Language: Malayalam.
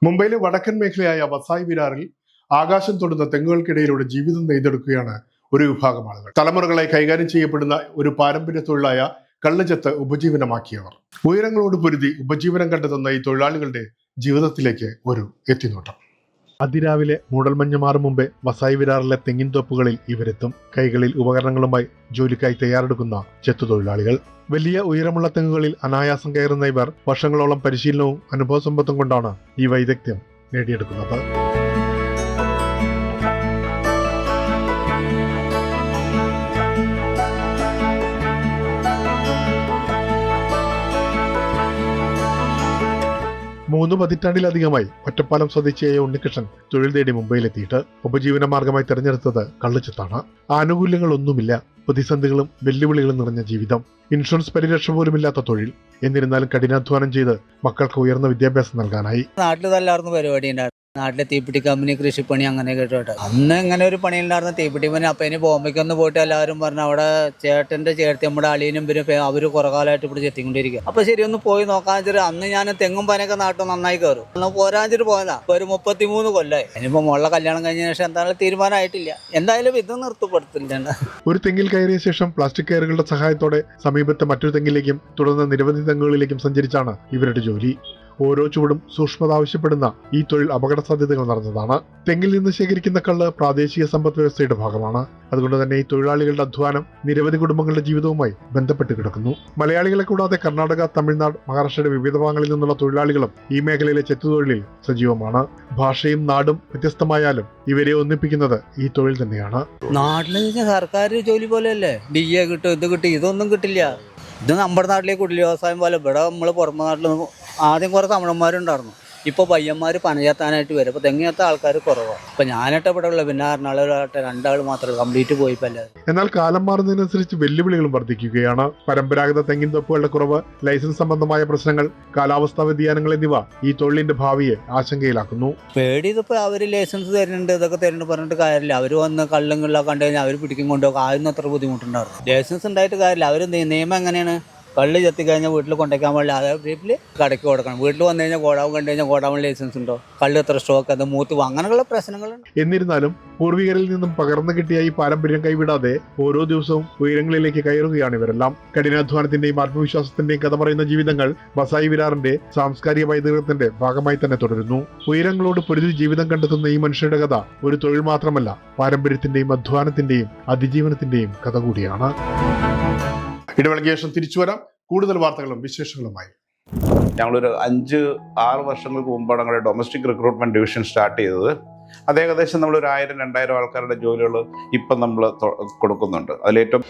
മുംബൈയിലെ വടക്കൻ മേഖലയായ വസായി വിരാറിൽ ആകാശം തൊടുന്ന തെങ്ങുകൾക്കിടയിലൂടെ ജീവിതം നെയ്തെടുക്കുകയാണ് ഒരു വിഭാഗം ആളുകൾ. തലമുറകളായി കൈകാര്യം ചെയ്യപ്പെടുന്ന ഒരു പാരമ്പര്യ തൊഴിലായ കള്ളുചെത്ത് ഉപജീവനമാക്കിയവർ. ഉയരങ്ങളോട് പൊരുതി ഉപജീവനം കണ്ടെത്തുന്ന ഈ തൊഴിലാളികളുടെ ജീവിതത്തിലേക്ക് ഒരു എത്തിനോട്ടം. അതിരാവിലെ മൂടൽമഞ്ഞ് മാറും മുമ്പേ വസായി വിരാറിലെ തെങ്ങിൻ തോപ്പുകളിൽ ഇവരെത്തും. കൈകളിൽ ഉപകരണങ്ങളുമായി ജോലിക്കായി തയ്യാറെടുക്കുന്ന ചെത്തുതൊഴിലാളികൾ. വലിയ ഉയരമുള്ള തെങ്ങുകളിൽ അനായാസം കയറുന്ന ഇവർ വർഷങ്ങളോളം പരിശീലനവും അനുഭവസമ്പത്തും കൊണ്ടാണ് ഈ വൈദഗ്ധ്യം നേടിയെടുക്കുന്നത്. മൂന്ന് പതിറ്റാണ്ടിലധികമായി ഒറ്റപ്പാലം സ്വദേശിയായ ഉണ്ണികൃഷ്ണൻ തൊഴിൽ തേടി മുംബൈയിലെത്തിയിട്ട് ഉപജീവന മാർഗമായി തെരഞ്ഞെടുത്തത് കള്ളുചെത്താണ്. ആനുകൂല്യങ്ങളൊന്നുമില്ല, പ്രതിസന്ധികളും വെല്ലുവിളികളും നിറഞ്ഞ ജീവിതം, ഇൻഷുറൻസ് പരിരക്ഷ പോലുമില്ലാത്ത തൊഴിൽ. എന്നിരുന്നാലും കഠിനാധ്വാനം ചെയ്ത് മക്കൾക്ക് ഉയർന്ന വിദ്യാഭ്യാസം നൽകാനായി. നാട്ടിൽ തല്ലാർന്ന പരിപാടി ഉണ്ടായിരുന്നു. നാട്ടിലെ തീപ്പിട്ടി കമ്പനി, കൃഷിപ്പണി അങ്ങനെ കേട്ടോട്ടെ. അന്ന് ഇങ്ങനെ ഒരു പണി ഉണ്ടായിരുന്ന തീപ്പിട്ടി പണി. അപ്പം ഇനി ബോംബെക്ക് ഒന്ന് പോയിട്ട് എല്ലാവരും പറഞ്ഞു അവിടെ ചേട്ടൻ്റെ ചേർത്തി നമ്മുടെ അളിയനും അവർ കുറെ കാലമായിട്ട് ഇവിടെ ചെത്തിക്കൊണ്ടിരിക്കുക. അപ്പൊ ശരി ഒന്ന് പോയി നോക്കാൻ വെച്ചിട്ട് അന്ന് ഞാൻ തെങ്ങും പനയൊക്കെ നാട്ടിൽ നന്നായി കയറും. അന്ന് പോരാഞ്ചിട്ട് പോയതാ. ഇപ്പൊ ഒരു 33 കൊല്ലമായി. ഇനിയിപ്പോ മോളെ കല്യാണം കഴിഞ്ഞ ശേഷം എന്തായാലും തീരുമാനമായിട്ടില്ല. എന്തായാലും ഇത് നിർത്തപ്പെടുത്തില്ല. ഒരു തെങ്ങിൽ കയറിയ ശേഷം പ്ലാസ്റ്റിക് കയറുകളുടെ സഹായത്തോടെ സമീപത്തെ മറ്റൊരു തെങ്ങിലേക്കും തുടർന്ന് നിരവധി തെങ്ങുകളിലേക്കും സഞ്ചരിച്ചാണ് ഇവരുടെ ജോലി. ഓരോ ചൂടും സൂക്ഷ്മത ആവശ്യപ്പെടുന്ന ഈ തൊഴിൽ അപകട സാധ്യതകൾ നിറഞ്ഞതാണ്. തെങ്ങിൽ നിന്ന് ശേഖരിക്കുന്ന കള്ള് പ്രാദേശിക സമ്പദ് വ്യവസ്ഥയുടെ ഭാഗമാണ്. അതുകൊണ്ട് തന്നെ ഈ തൊഴിലാളികളുടെ അധ്വാനം നിരവധി കുടുംബങ്ങളുടെ ജീവിതവുമായി ബന്ധപ്പെട്ട് കിടക്കുന്നു. മലയാളികളെ കൂടാതെ കർണാടക, തമിഴ്നാട്, മഹാരാഷ്ട്രയുടെ വിവിധ ഭാഗങ്ങളിൽ നിന്നുള്ള തൊഴിലാളികളും ഈ മേഖലയിലെ ചെത്തുതൊഴിലിൽ സജീവമാണ്. ഭാഷയും നാടും വ്യത്യസ്തമായാലും ഇവരെ ഒന്നിപ്പിക്കുന്നത് ഈ തൊഴിൽ തന്നെയാണ്. നാട്ടിൽ സർക്കാർ ജോലി പോലെയല്ലേ, DA കിട്ടും, ഇത് കിട്ടും, ഇതൊന്നും കിട്ടില്ല. ഇത് നമ്മുടെ നാട്ടിലേക്ക് കൂടില്ല. വ്യവസായം പോലെ ഇവിടെ നമ്മൾ പുറമെ നാട്ടിൽ ആദ്യം കുറേ തമിഴന്മാരുണ്ടായിരുന്നു. ഇപ്പോൾ പയ്യന്മാർ പനചെത്താനായിട്ട് വരും. അപ്പോൾ തെങ്ങിനത്തെ ആൾക്കാർ കുറവാണ്. ഇപ്പം ഞാനിട്ട് ഇവിടെ ഉള്ളു, പിന്നെ എറണാകുളമായിട്ട് 2 ആൾ മാത്രമേ കംപ്ലീറ്റ് പോയിപ്പല്ലേ. എന്നാൽ കാലം മാറുന്നതിനനുസരിച്ച് വെല്ലുവിളികളും വർദ്ധിക്കുകയാണ്. പരമ്പരാഗത തെങ്ങിൻ തൊപ്പുകളുടെ കുറവ്, ലൈസൻസ് സംബന്ധമായ പ്രശ്നങ്ങൾ, കാലാവസ്ഥാ വ്യതിയാനങ്ങൾ എന്നിവ ഈ തൊഴിലിന്റെ ഭാവിയെ ആശങ്കയിലാക്കുന്നു. പേടി ഇതിപ്പോൾ അവർ ലൈസൻസ് തരുന്നുണ്ട്, ഇതൊക്കെ തരുന്നുണ്ട് പറഞ്ഞിട്ട് കാര്യമില്ല. അവർ വന്ന് കള്ളുകളിലൊക്കെ കണ്ടു കഴിഞ്ഞാൽ അവർ പിടിക്കും കൊണ്ടുപോകും. ആദ്യം അത്ര ബുദ്ധിമുട്ടുണ്ടായിരുന്നു. ലൈസൻസ് ഉണ്ടായിട്ട് കാര്യമില്ല. അവർ നിയമം എങ്ങനെയാണ്, കള്ള് ചെത്തി കഴിഞ്ഞാൽ വീട്ടിൽ കൊണ്ടുവയ്ക്കാൻ പാടില്ല. അതേ വീട്ടിൽ കടയ്ക്ക് കൊടുക്കണം. വീട്ടിൽ വന്നു കഴിഞ്ഞാൽ ഗോഡാവും കണ്ടു കഴിഞ്ഞാൽ ഗോഡാവും ലൈസൻസ് ഉണ്ടോ, കള്ള് എത്ര സ്റ്റോക്ക്, അത് മൂത്ത് അങ്ങനെയുള്ള പ്രശ്നങ്ങളുണ്ട്. എന്നിരുന്നാലും പൂർവികരിൽ നിന്നും പകർന്നു കിട്ടിയ ഈ പാരമ്പര്യം കൈവിടാതെ ഓരോ ദിവസവും ഉയരങ്ങളിലേക്ക് കയറുകയാണ് ഇവരെല്ലാം. കഠിനാധ്വാനത്തിന്റെയും ആത്മവിശ്വാസത്തിന്റെയും കഥ പറയുന്ന ജീവിതങ്ങൾ വസായി വിരാറിന്റെ സാംസ്കാരിക പൈതൃകത്തിന്റെ ഭാഗമായി തന്നെ തുടരുന്നു. ഉയരങ്ങളോട് പൊരുതി ജീവിതം കണ്ടെത്തുന്ന ഈ മനുഷ്യരുടെ കഥ ഒരു തൊഴിൽ മാത്രമല്ല, പാരമ്പര്യത്തിന്റെയും അധ്വാനത്തിന്റെയും അതിജീവനത്തിന്റെയും കഥ കൂടിയാണ്. ഇടവേളയ്ക്ക് ശേഷം തിരിച്ചു വരാം കൂടുതൽ വാർത്തകളും വിശേഷങ്ങളുമായി. ഞങ്ങളൊരു 5-6 വർഷങ്ങൾക്ക് മുമ്പാണ് ഞങ്ങളുടെ ഡൊമസ്റ്റിക് റിക്രൂട്ട്മെന്റ് ഡിവിഷൻ സ്റ്റാർട്ട് ചെയ്തത്. അത് ഏകദേശം നമ്മളൊരു 1000-2000 ആൾക്കാരുടെ ജോലികൾ ഇപ്പം നമ്മൾ കൊടുക്കുന്നുണ്ട്. അതിലേറ്റവും